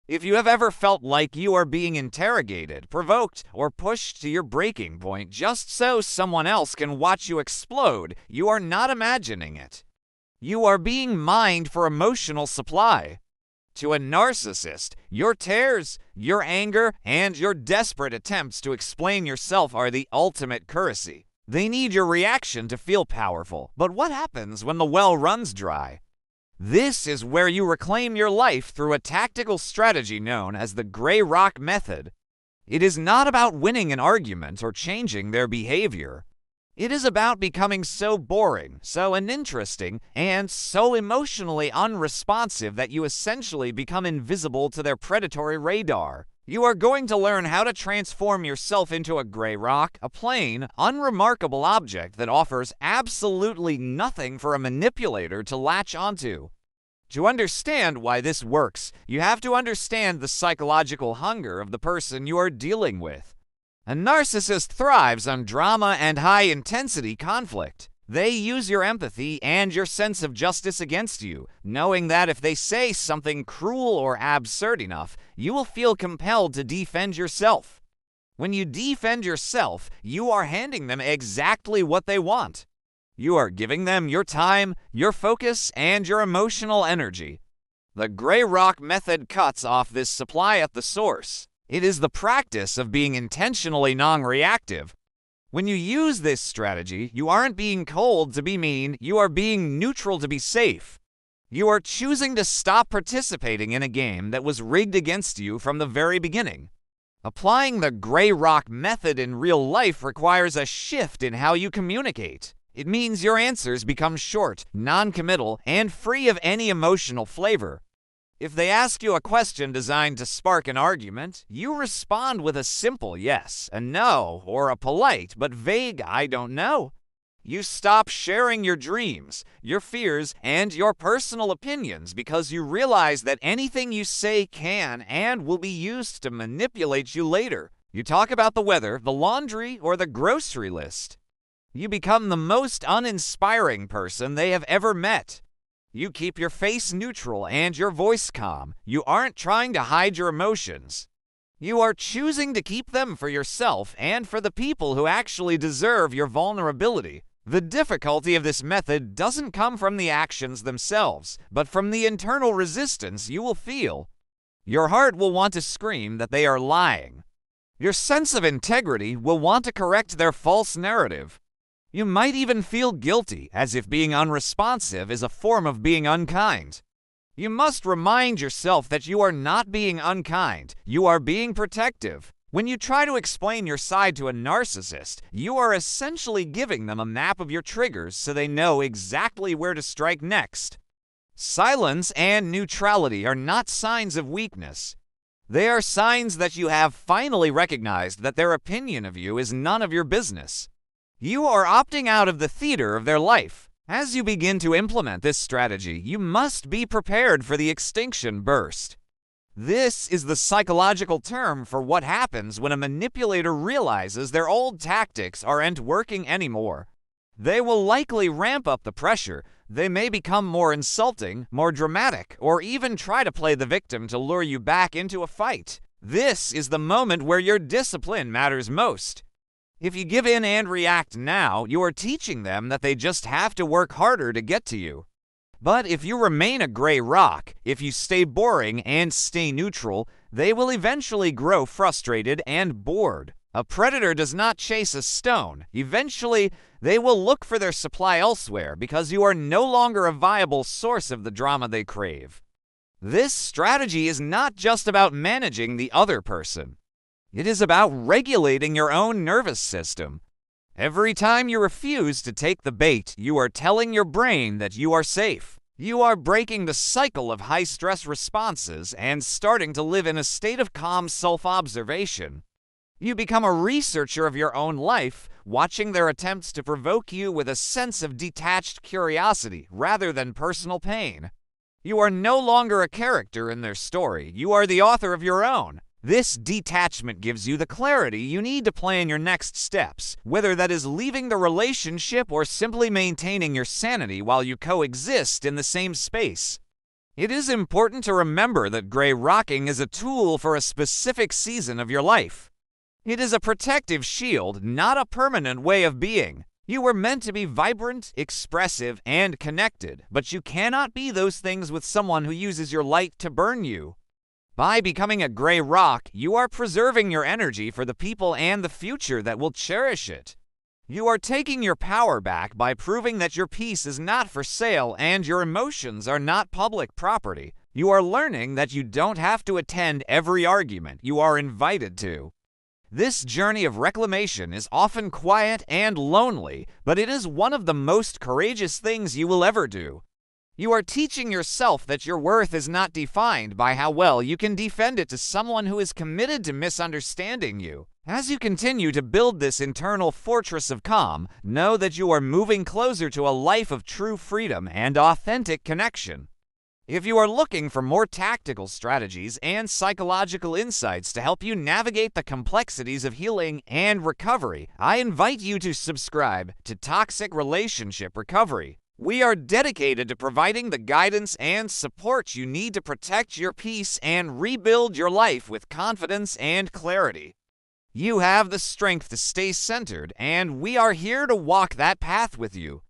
If you have ever felt like you are being interrogated, provoked, or pushed to your breaking point just so someone else can watch you explode, you are not imagining it. You are being mined for emotional supply. To a narcissist, your tears, your anger, and your desperate attempts to explain yourself are the ultimate currency. They need your reaction to feel powerful. But what happens when the well runs dry? This is where you reclaim your life through a tactical strategy known as the gray rock method. It is not about winning an argument or changing their behavior. It is about becoming so boring, so uninteresting, and so emotionally unresponsive that you essentially become invisible to their predatory radar. You are going to learn how to transform yourself into a gray rock, a plain, unremarkable object that offers absolutely nothing for a manipulator to latch onto. To understand why this works, you have to understand the psychological hunger of the person you are dealing with. A narcissist thrives on drama and high-intensity conflict. They use your empathy and your sense of justice against you, knowing that if they say something cruel or absurd enough, you will feel compelled to defend yourself. When you defend yourself, you are handing them exactly what they want. You are giving them your time, your focus, and your emotional energy. The gray rock method cuts off this supply at the source. It is the practice of being intentionally non-reactive. When you use this strategy, you aren't being cold to be mean, you are being neutral to be safe. You are choosing to stop participating in a game that was rigged against you from the very beginning. Applying the gray rock method in real life requires a shift in how you communicate. It means your answers become short, non-committal, and free of any emotional flavor. If they ask you a question designed to spark an argument, you respond with a simple yes, a no, or a polite but vague I don't know. You stop sharing your dreams, your fears, and your personal opinions because you realize that anything you say can and will be used to manipulate you later. You talk about the weather, the laundry, or the grocery list. You become the most uninspiring person they have ever met. You keep your face neutral and your voice calm. You aren't trying to hide your emotions. You are choosing to keep them for yourself and for the people who actually deserve your vulnerability. The difficulty of this method doesn't come from the actions themselves, but from the internal resistance you will feel. Your heart will want to scream that they are lying. Your sense of integrity will want to correct their false narrative. You might even feel guilty, as if being unresponsive is a form of being unkind. You must remind yourself that you are not being unkind, you are being protective. When you try to explain your side to a narcissist, you are essentially giving them a map of your triggers so they know exactly where to strike next. Silence and neutrality are not signs of weakness. They are signs that you have finally recognized that their opinion of you is none of your business. You are opting out of the theater of their life. As you begin to implement this strategy, you must be prepared for the extinction burst. This is the psychological term for what happens when a manipulator realizes their old tactics aren't working anymore. They will likely ramp up the pressure. They may become more insulting, more dramatic, or even try to play the victim to lure you back into a fight. This is the moment where your discipline matters most. If you give in and react now, you are teaching them that they just have to work harder to get to you. But if you remain a gray rock, if you stay boring and stay neutral, they will eventually grow frustrated and bored. A predator does not chase a stone. Eventually, they will look for their supply elsewhere because you are no longer a viable source of the drama they crave. This strategy is not just about managing the other person. It is about regulating your own nervous system. Every time you refuse to take the bait, you are telling your brain that you are safe. You are breaking the cycle of high-stress responses and starting to live in a state of calm self-observation. You become a researcher of your own life, watching their attempts to provoke you with a sense of detached curiosity rather than personal pain. You are no longer a character in their story. You are the author of your own. This detachment gives you the clarity you need to plan your next steps, whether that is leaving the relationship or simply maintaining your sanity while you coexist in the same space. It is important to remember that gray rocking is a tool for a specific season of your life. It is a protective shield, not a permanent way of being. You were meant to be vibrant, expressive, and connected, but you cannot be those things with someone who uses your light to burn you. By becoming a gray rock, you are preserving your energy for the people and the future that will cherish it. You are taking your power back by proving that your peace is not for sale and your emotions are not public property. You are learning that you don't have to attend every argument you are invited to. This journey of reclamation is often quiet and lonely, but it is one of the most courageous things you will ever do. You are teaching yourself that your worth is not defined by how well you can defend it to someone who is committed to misunderstanding you. As you continue to build this internal fortress of calm, know that you are moving closer to a life of true freedom and authentic connection. If you are looking for more tactical strategies and psychological insights to help you navigate the complexities of healing and recovery, I invite you to subscribe to Toxic Relationship Recovery. We are dedicated to providing the guidance and support you need to protect your peace and rebuild your life with confidence and clarity. You have the strength to stay centered, and we are here to walk that path with you.